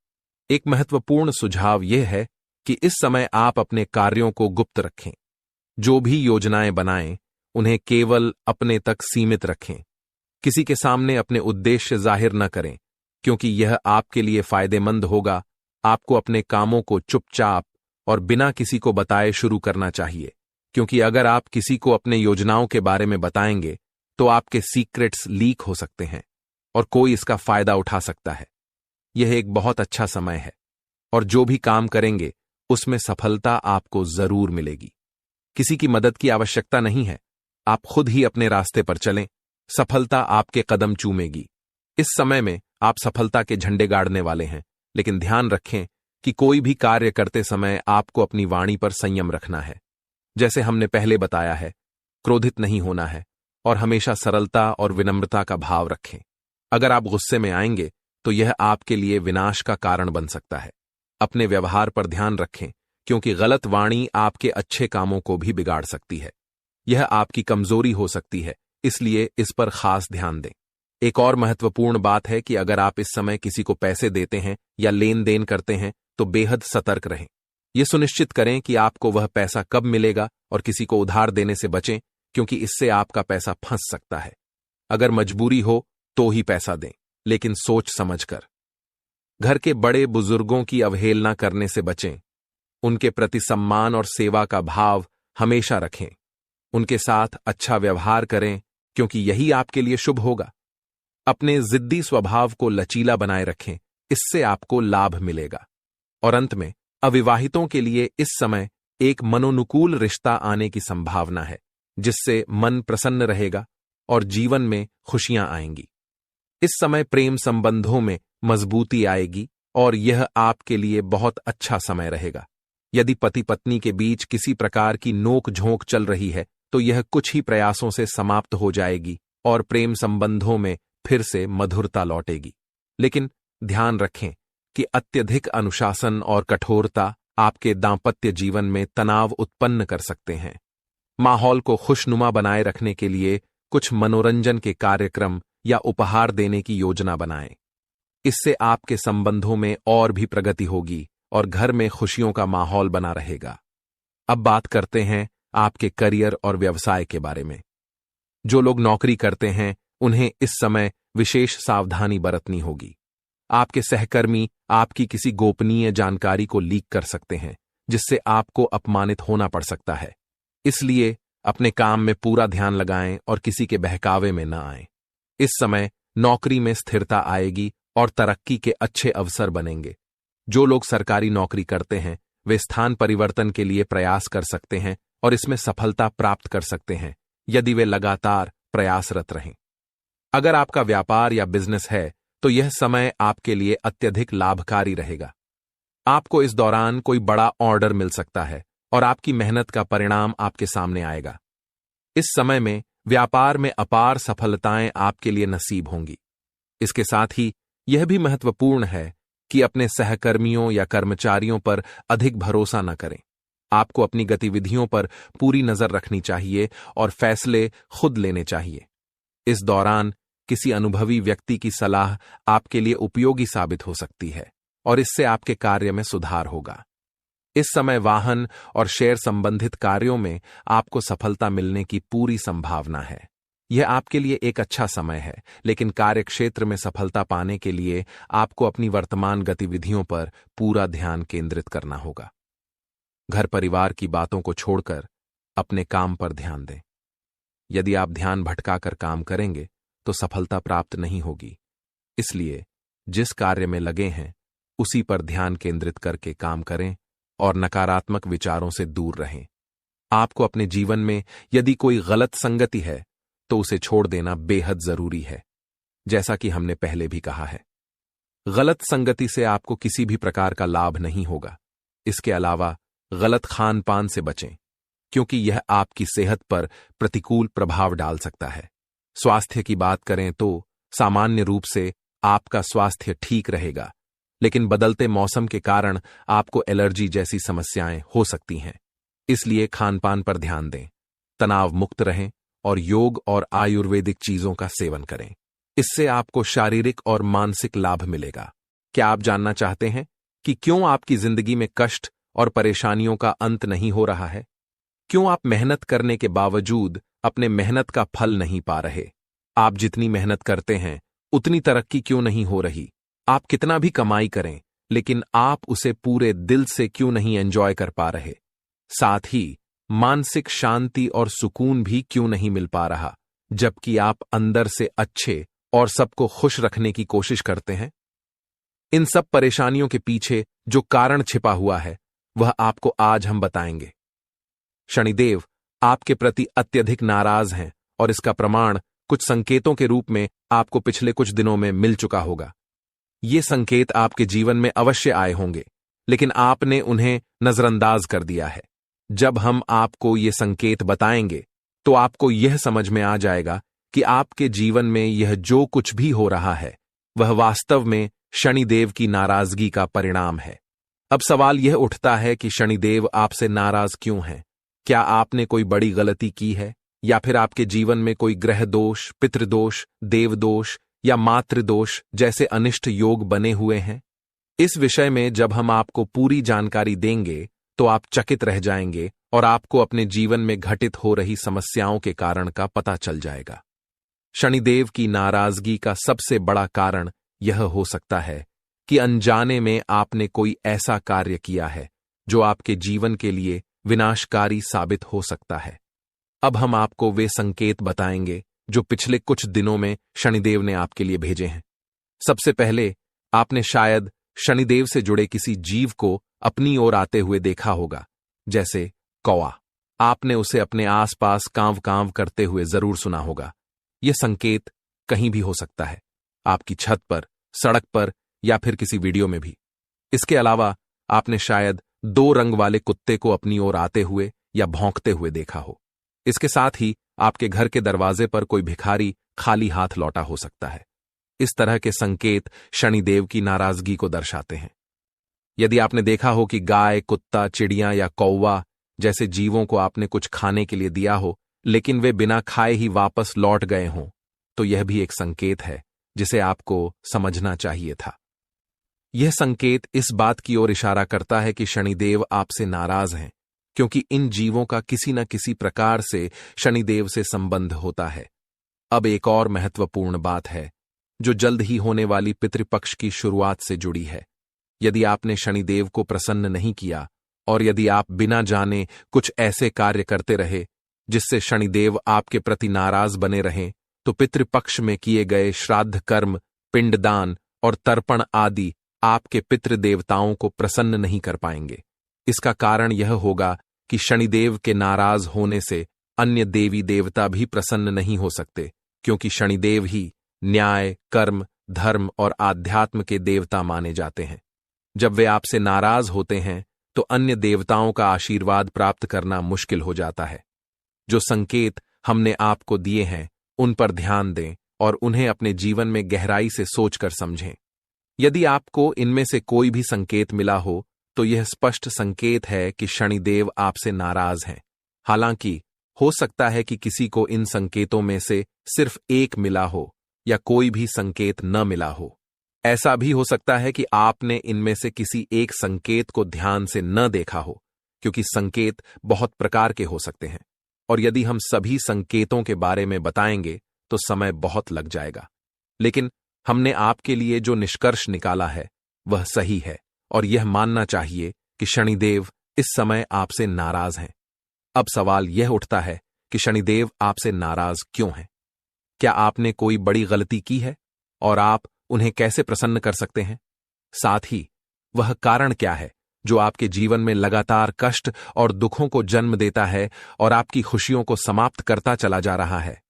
एक महत्वपूर्ण सुझाव यह है कि इस समय आप अपने कार्यों को गुप्त रखें। जो भी योजनाएं बनाएं, उन्हें केवल अपने तक सीमित रखें। किसी के सामने अपने उद्देश्य जाहिर न करें, क्योंकि यह आपके लिए फायदेमंद होगा। आपको अपने कामों को चुपचाप और बिना किसी को बताए शुरू करना चाहिए, क्योंकि अगर आप किसी को अपने योजनाओं के बारे में बताएंगे तो आपके सीक्रेट्स लीक हो सकते हैं और कोई इसका फायदा उठा सकता है। यह एक बहुत अच्छा समय है और जो भी काम करेंगे उसमें सफलता आपको जरूर मिलेगी। किसी की मदद की आवश्यकता नहीं है, आप खुद ही अपने रास्ते पर चलें, सफलता आपके कदम चूमेगी। इस समय में आप सफलता के झंडे गाड़ने वाले हैं, लेकिन ध्यान रखें कि कोई भी कार्य करते समय आपको अपनी वाणी पर संयम रखना है। जैसे हमने पहले बताया है, क्रोधित नहीं होना है और हमेशा सरलता और विनम्रता का भाव रखें। अगर आप गुस्से में आएंगे तो यह आपके लिए विनाश का कारण बन सकता है। अपने व्यवहार पर ध्यान रखें, क्योंकि गलत वाणी आपके अच्छे कामों को भी बिगाड़ सकती है। यह आपकी कमजोरी हो सकती है, इसलिए इस पर खास ध्यान दें। एक और महत्वपूर्ण बात है कि अगर आप इस समय किसी को पैसे देते हैं या लेन देन करते हैं तो बेहद सतर्क रहें। यह सुनिश्चित करें कि आपको वह पैसा कब मिलेगा और किसी को उधार देने से बचें, क्योंकि इससे आपका पैसा फंस सकता है। अगर मजबूरी हो तो ही पैसा दें, लेकिन सोच समझकर। घर के बड़े बुजुर्गों की अवहेलना करने से बचें। उनके प्रति सम्मान और सेवा का भाव हमेशा रखें। उनके साथ अच्छा व्यवहार करें क्योंकि यही आपके लिए शुभ होगा। अपने जिद्दी स्वभाव को लचीला बनाए रखें, इससे आपको लाभ मिलेगा। और अंत में अविवाहितों के लिए इस समय एक मनोनुकूल रिश्ता आने की संभावना है, जिससे मन प्रसन्न रहेगा और जीवन में खुशियां आएंगी। इस समय प्रेम संबंधों में मजबूती आएगी और यह आपके लिए बहुत अच्छा समय रहेगा। यदि पति पत्नी के बीच किसी प्रकार की नोक झोंक चल रही है तो यह कुछ ही प्रयासों से समाप्त हो जाएगी और प्रेम संबंधों में फिर से मधुरता लौटेगी। लेकिन ध्यान रखें कि अत्यधिक अनुशासन और कठोरता आपके दांपत्य जीवन में तनाव उत्पन्न कर सकते हैं। माहौल को खुशनुमा बनाए रखने के लिए कुछ मनोरंजन के कार्यक्रम या उपहार देने की योजना बनाएं। इससे आपके संबंधों में और भी प्रगति होगी और घर में खुशियों का माहौल बना रहेगा। अब बात करते हैं आपके करियर और व्यवसाय के बारे में। जो लोग नौकरी करते हैं उन्हें इस समय विशेष सावधानी बरतनी होगी। आपके सहकर्मी आपकी किसी गोपनीय जानकारी को लीक कर सकते हैं, जिससे आपको अपमानित होना पड़ सकता है। इसलिए अपने काम में पूरा ध्यान लगाएं और किसी के बहकावे में न आएं। इस समय नौकरी में स्थिरता आएगी और तरक्की के अच्छे अवसर बनेंगे। जो लोग सरकारी नौकरी करते हैं वे स्थान परिवर्तन के लिए प्रयास कर सकते हैं और इसमें सफलता प्राप्त कर सकते हैं, यदि वे लगातार प्रयासरत रहें। अगर आपका व्यापार या बिजनेस है तो यह समय आपके लिए अत्यधिक लाभकारी रहेगा। आपको इस दौरान कोई बड़ा ऑर्डर मिल सकता है और आपकी मेहनत का परिणाम आपके सामने आएगा। इस समय में व्यापार में अपार सफलताएं आपके लिए नसीब होंगी। इसके साथ ही यह भी महत्वपूर्ण है कि अपने सहकर्मियों या कर्मचारियों पर अधिक भरोसा न करें। आपको अपनी गतिविधियों पर पूरी नजर रखनी चाहिए और फैसले खुद लेने चाहिए। इस दौरान किसी अनुभवी व्यक्ति की सलाह आपके लिए उपयोगी साबित हो सकती है और इससे आपके कार्य में सुधार होगा। इस समय वाहन और शेयर संबंधित कार्यों में आपको सफलता मिलने की पूरी संभावना है। यह आपके लिए एक अच्छा समय है, लेकिन कार्यक्षेत्र में सफलता पाने के लिए आपको अपनी वर्तमान गतिविधियों पर पूरा ध्यान केंद्रित करना होगा। घर परिवार की बातों को छोड़कर अपने काम पर ध्यान दें। यदि आप ध्यान भटकाकर काम करेंगे तो सफलता प्राप्त नहीं होगी। इसलिए जिस कार्य में लगे हैं उसी पर ध्यान केंद्रित करके काम करें और नकारात्मक विचारों से दूर रहें। आपको अपने जीवन में यदि कोई गलत संगति है तो उसे छोड़ देना बेहद जरूरी है। जैसा कि हमने पहले भी कहा है, गलत संगति से आपको किसी भी प्रकार का लाभ नहीं होगा। इसके अलावा गलत खान पान से बचें, क्योंकि यह आपकी सेहत पर प्रतिकूल प्रभाव डाल सकता है। स्वास्थ्य की बात करें तो सामान्य रूप से आपका स्वास्थ्य ठीक रहेगा, लेकिन बदलते मौसम के कारण आपको एलर्जी जैसी समस्याएं हो सकती हैं। इसलिए खानपान पर ध्यान दें, तनाव मुक्त रहें और योग और आयुर्वेदिक चीजों का सेवन करें। इससे आपको शारीरिक और मानसिक लाभ मिलेगा। क्या आप जानना चाहते हैं कि क्यों आपकी जिंदगी में कष्ट और परेशानियों का अंत नहीं हो रहा है? क्यों आप मेहनत करने के बावजूद अपने मेहनत का फल नहीं पा रहे? आप जितनी मेहनत करते हैं उतनी तरक्की क्यों नहीं हो रही? आप कितना भी कमाई करें लेकिन आप उसे पूरे दिल से क्यों नहीं एंजॉय कर पा रहे? साथ ही मानसिक शांति और सुकून भी क्यों नहीं मिल पा रहा, जबकि आप अंदर से अच्छे और सबको खुश रखने की कोशिश करते हैं? इन सब परेशानियों के पीछे जो कारण छिपा हुआ है वह आपको आज हम बताएंगे। शनिदेव आपके प्रति अत्यधिक नाराज हैं और इसका प्रमाण कुछ संकेतों के रूप में आपको पिछले कुछ दिनों में मिल चुका होगा। ये संकेत आपके जीवन में अवश्य आए होंगे, लेकिन आपने उन्हें नजरअंदाज कर दिया है। जब हम आपको ये संकेत बताएंगे तो आपको यह समझ में आ जाएगा कि आपके जीवन में यह जो कुछ भी हो रहा है वह वास्तव में शनिदेव की नाराजगी का परिणाम है। अब सवाल यह उठता है कि शनिदेव आपसे नाराज क्यों हैं? क्या आपने कोई बड़ी गलती की है या फिर आपके जीवन में कोई ग्रह दोष, पितृदोष, देवदोष या मातृदोष जैसे अनिष्ट योग बने हुए हैं? इस विषय में जब हम आपको पूरी जानकारी देंगे तो आप चकित रह जाएंगे और आपको अपने जीवन में घटित हो रही समस्याओं के कारण का पता चल जाएगा। शनिदेव की नाराजगी का सबसे बड़ा कारण यह हो सकता है कि अनजाने में आपने कोई ऐसा कार्य किया है जो आपके जीवन के लिए विनाशकारी साबित हो सकता है। अब हम आपको वे संकेत बताएंगे जो पिछले कुछ दिनों में शनिदेव ने आपके लिए भेजे हैं। सबसे पहले आपने शायद शनिदेव से जुड़े किसी जीव को अपनी ओर आते हुए देखा होगा, जैसे कौवा। आपने उसे अपने आसपास कांव कांव करते हुए जरूर सुना होगा। यह संकेत कहीं भी हो सकता है, आपकी छत पर, सड़क पर या फिर किसी वीडियो में भी। इसके अलावा आपने शायद 2 रंग वाले कुत्ते को अपनी ओर आते हुए या भौंकते हुए देखा हो। इसके साथ ही आपके घर के दरवाजे पर कोई भिखारी खाली हाथ लौटा हो सकता है। इस तरह के संकेत शनिदेव की नाराजगी को दर्शाते हैं। यदि आपने देखा हो कि गाय, कुत्ता, चिड़िया या कौवा जैसे जीवों को आपने कुछ खाने के लिए दिया हो, लेकिन वे बिना खाए ही वापस लौट गए हों, तो यह भी एक संकेत है जिसे आपको समझना चाहिए था। यह संकेत इस बात की ओर इशारा करता है कि शनिदेव आपसे नाराज हैं, क्योंकि इन जीवों का किसी न किसी प्रकार से शनिदेव से संबंध होता है। अब एक और महत्वपूर्ण बात है, जो जल्द ही होने वाली पितृपक्ष की शुरुआत से जुड़ी है। यदि आपने शनिदेव को प्रसन्न नहीं किया और यदि आप बिना जाने कुछ ऐसे कार्य करते रहे जिससे शनिदेव आपके प्रति नाराज बने रहें, तो पितृपक्ष में किए गए श्राद्ध कर्म, पिंडदान और तर्पण आदि आपके पितृ देवताओं को प्रसन्न नहीं कर पाएंगे। इसका कारण यह होगा कि शनिदेव के नाराज होने से अन्य देवी देवता भी प्रसन्न नहीं हो सकते, क्योंकि शनिदेव ही न्याय, कर्म, धर्म और आध्यात्म के देवता माने जाते हैं। जब वे आपसे नाराज होते हैं तो अन्य देवताओं का आशीर्वाद प्राप्त करना मुश्किल हो जाता है। जो संकेत हमने आपको दिए हैं उन पर ध्यान दें और उन्हें अपने जीवन में गहराई से सोचकर समझें। यदि आपको इनमें से कोई भी संकेत मिला हो तो यह स्पष्ट संकेत है कि शनिदेव आपसे नाराज हैं। हालांकि हो सकता है कि किसी को इन संकेतों में से सिर्फ एक मिला हो या कोई भी संकेत न मिला हो। ऐसा भी हो सकता है कि आपने इनमें से किसी एक संकेत को ध्यान से न देखा हो, क्योंकि संकेत बहुत प्रकार के हो सकते हैं और यदि हम सभी संकेतों के बारे में बताएंगे तो समय बहुत लग जाएगा। लेकिन हमने आपके लिए जो निष्कर्ष निकाला है वह सही है और यह मानना चाहिए कि शनिदेव इस समय आपसे नाराज हैं। अब सवाल यह उठता है कि शनिदेव आपसे नाराज क्यों हैं? क्या आपने कोई बड़ी गलती की है और आप उन्हें कैसे प्रसन्न कर सकते हैं? साथ ही वह कारण क्या है जो आपके जीवन में लगातार कष्ट और दुखों को जन्म देता है और आपकी खुशियों को समाप्त करता चला जा रहा है?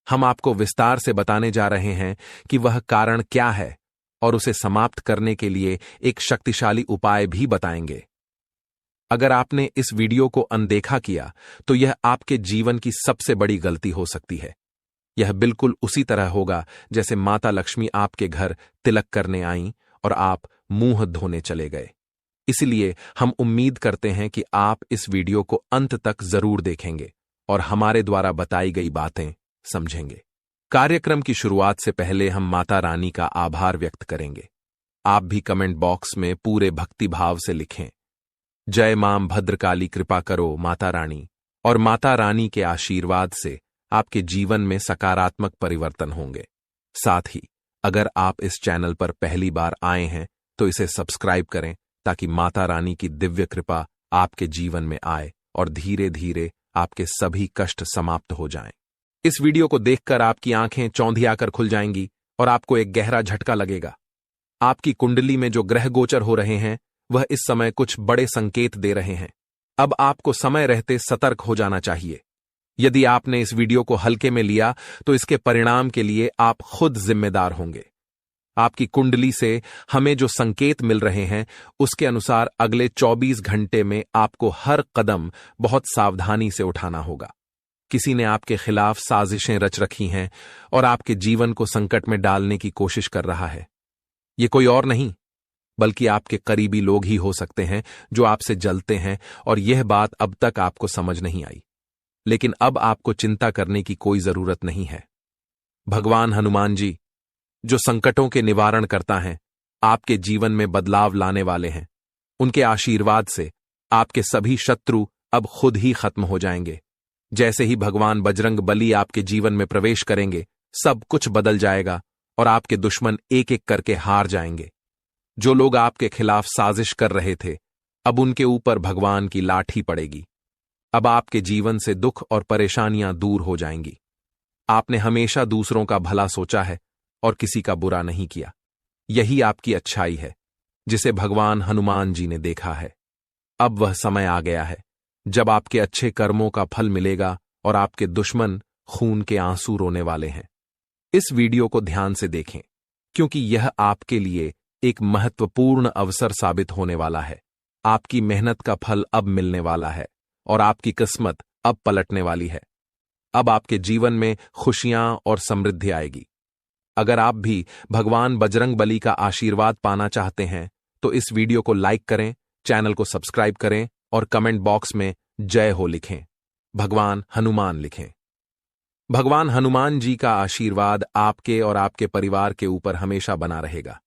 हम आपको विस्तार से बताने जा रहे हैं कि वह कारण क्या है और उसे समाप्त करने के लिए एक शक्तिशाली उपाय भी बताएंगे। अगर आपने इस वीडियो को अनदेखा किया तो यह आपके जीवन की सबसे बड़ी गलती हो सकती है। यह बिल्कुल उसी तरह होगा जैसे माता लक्ष्मी आपके घर तिलक करने आईं और आप मुंह धोने चले गए। इसलिए हम उम्मीद करते हैं कि आप इस वीडियो को अंत तक जरूर देखेंगे और हमारे द्वारा बताई गई बातें समझेंगे। कार्यक्रम की शुरुआत से पहले हम माता रानी का आभार व्यक्त करेंगे। आप भी कमेंट बॉक्स में पूरे भक्ति भाव से लिखें, जय मां भद्रकाली, कृपा करो माता रानी, और माता रानी के आशीर्वाद से आपके जीवन में सकारात्मक परिवर्तन होंगे। साथ ही अगर आप इस चैनल पर पहली बार आए हैं तो इसे सब्सक्राइब करें ताकि माता रानी की दिव्य कृपा आपके जीवन में आए और धीरे धीरे आपके सभी कष्ट समाप्त हो जाएं। इस वीडियो को देखकर आपकी आंखें चौंधियाकर खुल जाएंगी और आपको एक गहरा झटका लगेगा। आपकी कुंडली में जो ग्रह गोचर हो रहे हैं वह इस समय कुछ बड़े संकेत दे रहे हैं। अब आपको समय रहते सतर्क हो जाना चाहिए। यदि आपने इस वीडियो को हल्के में लिया तो इसके परिणाम के लिए आप खुद जिम्मेदार होंगे। आपकी कुंडली से हमें जो संकेत मिल रहे हैं उसके अनुसार अगले 24 घंटे में आपको हर कदम बहुत सावधानी से उठाना होगा। किसी ने आपके खिलाफ साजिशें रच रखी हैं और आपके जीवन को संकट में डालने की कोशिश कर रहा है। ये कोई और नहीं बल्कि आपके करीबी लोग ही हो सकते हैं जो आपसे जलते हैं और यह बात अब तक आपको समझ नहीं आई। लेकिन अब आपको चिंता करने की कोई जरूरत नहीं है। भगवान हनुमान जी, जो संकटों के निवारण करता है, आपके जीवन में बदलाव लाने वाले हैं। उनके आशीर्वाद से आपके सभी शत्रु अब खुद ही खत्म हो जाएंगे। जैसे ही भगवान बजरंग बली आपके जीवन में प्रवेश करेंगे, सब कुछ बदल जाएगा और आपके दुश्मन एक एक करके हार जाएंगे। जो लोग आपके खिलाफ साजिश कर रहे थे, अब उनके ऊपर भगवान की लाठी पड़ेगी। अब आपके जीवन से दुख और परेशानियां दूर हो जाएंगी। आपने हमेशा दूसरों का भला सोचा है और किसी का बुरा नहीं किया। यही आपकी अच्छाई है, जिसे भगवान हनुमान जी ने देखा है। अब वह समय आ गया है जब आपके अच्छे कर्मों का फल मिलेगा और आपके दुश्मन खून के आंसू रोने वाले हैं। इस वीडियो को ध्यान से देखें, क्योंकि यह आपके लिए एक महत्वपूर्ण अवसर साबित होने वाला है। आपकी मेहनत का फल अब मिलने वाला है और आपकी किस्मत अब पलटने वाली है। अब आपके जीवन में खुशियां और समृद्धि आएगी। अगर आप भी भगवान बजरंगबली का आशीर्वाद पाना चाहते हैं तो इस वीडियो को लाइक करें, चैनल को सब्सक्राइब करें और कमेंट बॉक्स में जय हो लिखें, भगवान हनुमान लिखें। भगवान हनुमान जी का आशीर्वाद आपके और आपके परिवार के ऊपर हमेशा बना रहेगा।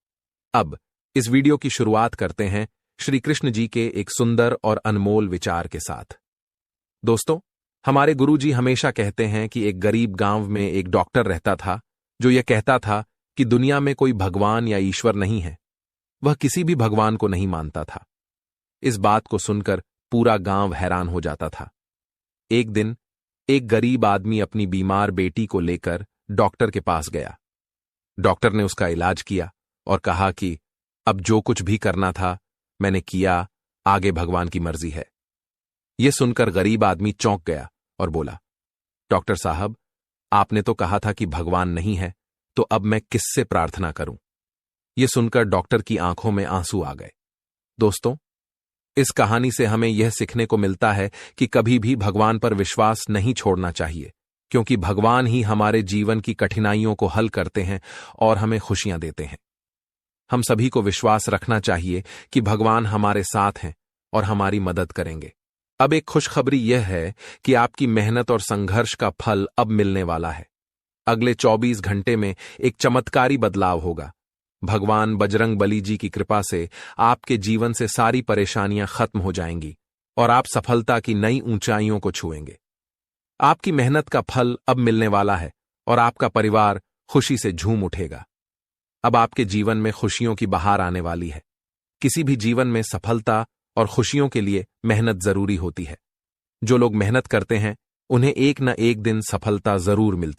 अब इस वीडियो की शुरुआत करते हैं श्री कृष्ण जी के एक सुंदर और अनमोल विचार के साथ। दोस्तों, हमारे गुरुजी हमेशा कहते हैं कि एक गरीब गांव में एक डॉक्टर रहता था जो यह कहता था कि दुनिया में कोई भगवान या ईश्वर नहीं है। वह किसी भी भगवान को नहीं मानता था। इस बात को सुनकर पूरा गांव हैरान हो जाता था। एक दिन एक गरीब आदमी अपनी बीमार बेटी को लेकर डॉक्टर के पास गया। डॉक्टर ने उसका इलाज किया और कहा कि अब जो कुछ भी करना था मैंने किया, आगे भगवान की मर्जी है। यह सुनकर गरीब आदमी चौंक गया और बोला, डॉक्टर साहब, आपने तो कहा था कि भगवान नहीं है, तो अब मैं किससे प्रार्थना करूं? यह सुनकर डॉक्टर की आंखों में आंसू आ गए। दोस्तों, इस कहानी से हमें यह सीखने को मिलता है कि कभी भी भगवान पर विश्वास नहीं छोड़ना चाहिए, क्योंकि भगवान ही हमारे जीवन की कठिनाइयों को हल करते हैं और हमें खुशियां देते हैं। हम सभी को विश्वास रखना चाहिए कि भगवान हमारे साथ हैं और हमारी मदद करेंगे। अब एक खुशखबरी यह है कि आपकी मेहनत और संघर्ष का फल अब मिलने वाला है। अगले 24 घंटे में एक चमत्कारी बदलाव होगा। भगवान बजरंगबली जी की कृपा से आपके जीवन से सारी परेशानियां खत्म हो जाएंगी और आप सफलता की नई ऊंचाइयों को छुएंगे। आपकी मेहनत का फल अब मिलने वाला है और आपका परिवार खुशी से झूम उठेगा। अब आपके जीवन में खुशियों की बहार आने वाली है। किसी भी जीवन में सफलता और खुशियों के लिए मेहनत जरूरी होती है। जो लोग मेहनत करते हैं उन्हें एक न एक दिन सफलता जरूर मिलती है।